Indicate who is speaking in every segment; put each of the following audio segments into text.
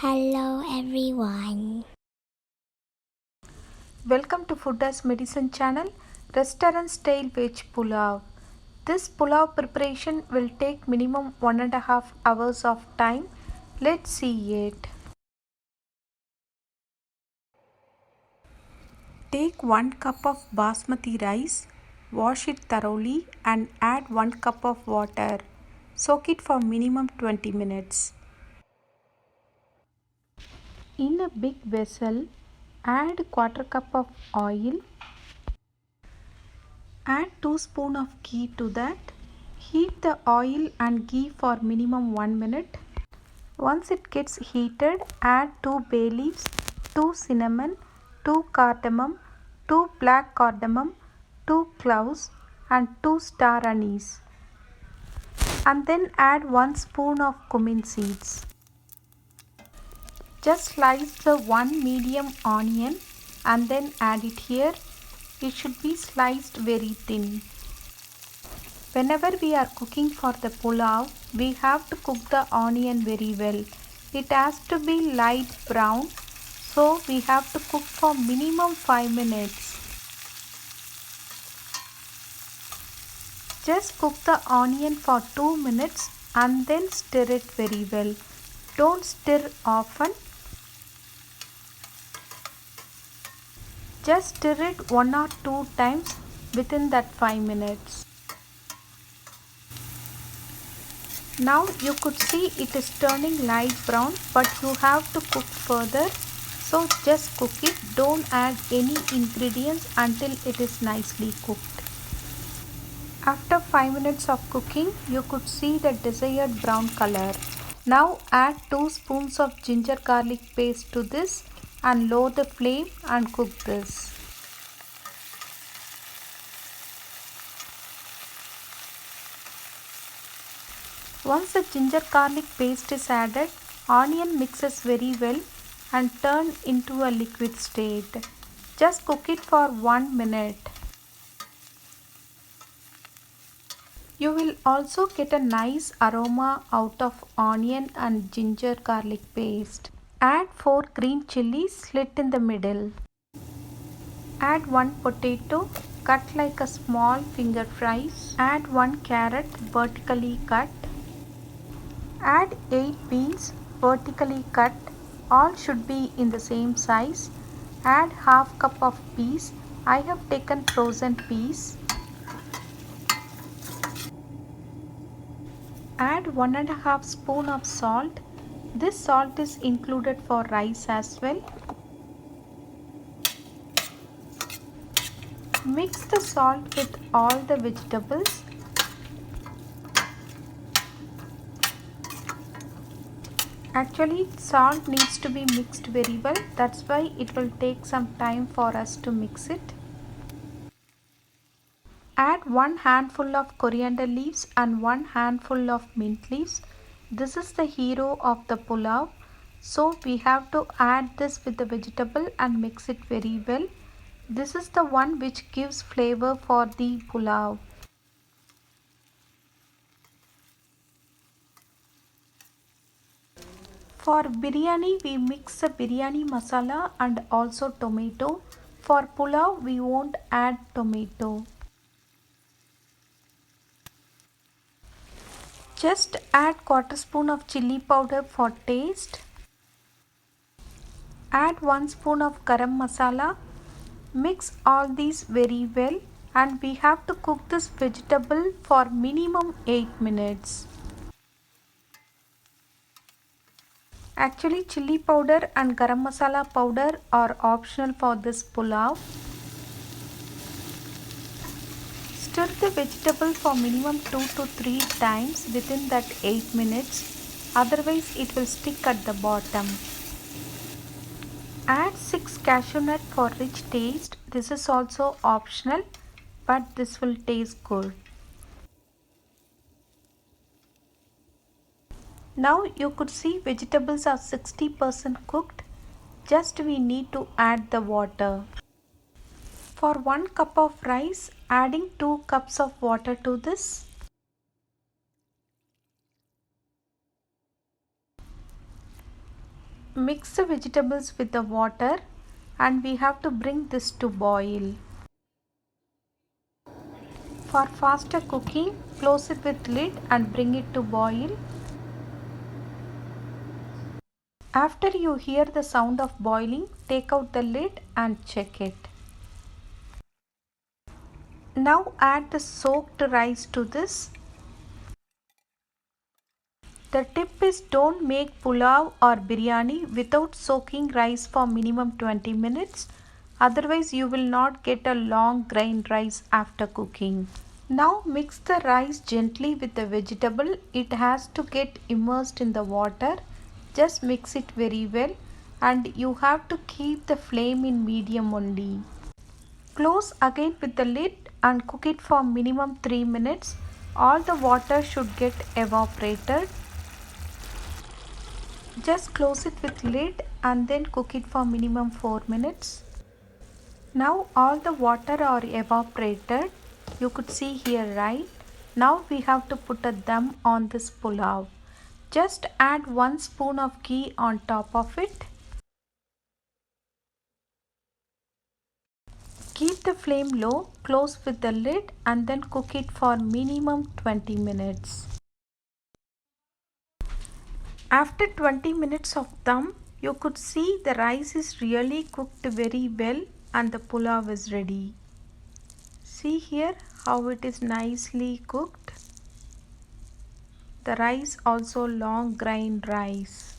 Speaker 1: Hello everyone.
Speaker 2: Welcome to Food as Medicine channel, restaurant style veg pulao. This pulao preparation will take minimum 1.5 hours of time. Let's see it. Take 1 cup of basmati rice, wash it thoroughly and add 1 cup of water. Soak it for minimum 20 minutes. In a big vessel, add quarter cup of oil. Add 2 spoons of ghee to that. Heat the oil and ghee for minimum 1 minute. Once it gets heated, add 2 bay leaves, 2 cinnamon, 2 cardamom, 2 black cardamom, 2 cloves and 2 star anise. And then add 1 spoon of cumin seeds. Just slice the 1 medium onion and then add it here. It should be sliced very thin. Whenever we are cooking for the pulao, we have to cook the onion very well. It has to be light brown, so we have to cook for minimum 5 minutes. Just cook the onion for 2 minutes and then stir it very well. Don't stir often. Just stir it 1 or 2 times within that 5 minutes. Now you could see it is turning light brown, but you have to cook further. So just cook it. Don't add any ingredients until it is nicely cooked. After 5 minutes of cooking, you could see the desired brown color. Now add 2 spoons of ginger garlic paste to this and lower the flame and cook this. Once the ginger garlic paste is added, onion mixes very well and turn into a liquid state. Just cook it for 1 minute. You will also get a nice aroma out of onion and ginger garlic paste. Add 4 green chilies slit in the middle. Add 1 potato cut like a small finger fries. Add 1 carrot vertically cut. Add 8 beans vertically cut. All should be in the same size. Add half cup of peas. I have taken frozen peas. Add 1.5 spoon of salt. This salt is included for rice as well. Mix the salt with all the vegetables. Actually, salt needs to be mixed very well. That's why it will take some time for us to mix it. Add 1 handful of coriander leaves and 1 handful of mint leaves. This is the hero of the pulao. So we have to add this with the vegetable and mix it very well. This is the one which gives flavor for the pulao. For biryani, we mix the biryani masala and also tomato. For pulao, we won't add tomato. Just add quarter spoon of chili powder for taste. Add 1 spoon of garam masala. Mix all these very well and we have to cook this vegetable for minimum 8 minutes. Actually, chili powder and garam masala powder are optional for this pulao. Stir the vegetable for minimum 2 to 3 times within that 8 minutes. Otherwise, it will stick at the bottom. Add 6 cashew nut for rich taste. This is also optional, but this will taste good. Now you could see vegetables are 60% cooked. Just we need to add the water. For 1 cup of rice, adding 2 cups of water to this. Mix the vegetables with the water and we have to bring this to boil. For faster cooking, close it with lid and bring it to boil. After you hear the sound of boiling, take out the lid and check it. Now add the soaked rice to this. The tip is don't make pulao or biryani without soaking rice for minimum 20 minutes. Otherwise you will not get a long grain rice after cooking. Now mix the rice gently with the vegetable. It has to get immersed in the water. Just mix it very well and you have to keep the flame in medium only. Close again with the lid and cook it for minimum 3 minutes. All the water should get evaporated. Just close it with lid and then cook it for minimum 4 minutes. Now all the water are evaporated. You could see here, right? Now we have to put a dum on this pulao. Just add 1 spoon of ghee on top of it. Keep the flame low, close with the lid and then cook it for minimum 20 minutes. After 20 minutes of dum, you could see the rice is really cooked very well and the pulao is ready. See here how it is nicely cooked. The rice also long grain rice.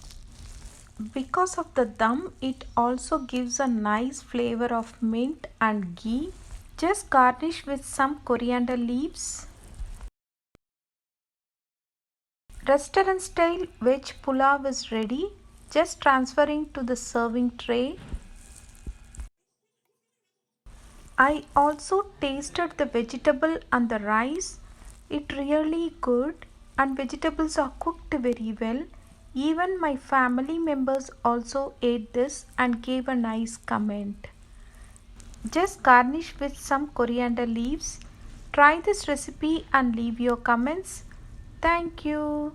Speaker 2: Because of the dum, it also gives a nice flavor of mint and ghee. Just garnish with some coriander leaves. Restaurant style veg pulao is ready. Just transferring to the serving tray. I also tasted the vegetable and the rice. It really good and vegetables are cooked very well. Even my family members also ate this and gave a nice comment. Just garnish with some coriander leaves. Try this recipe and leave your comments. Thank you.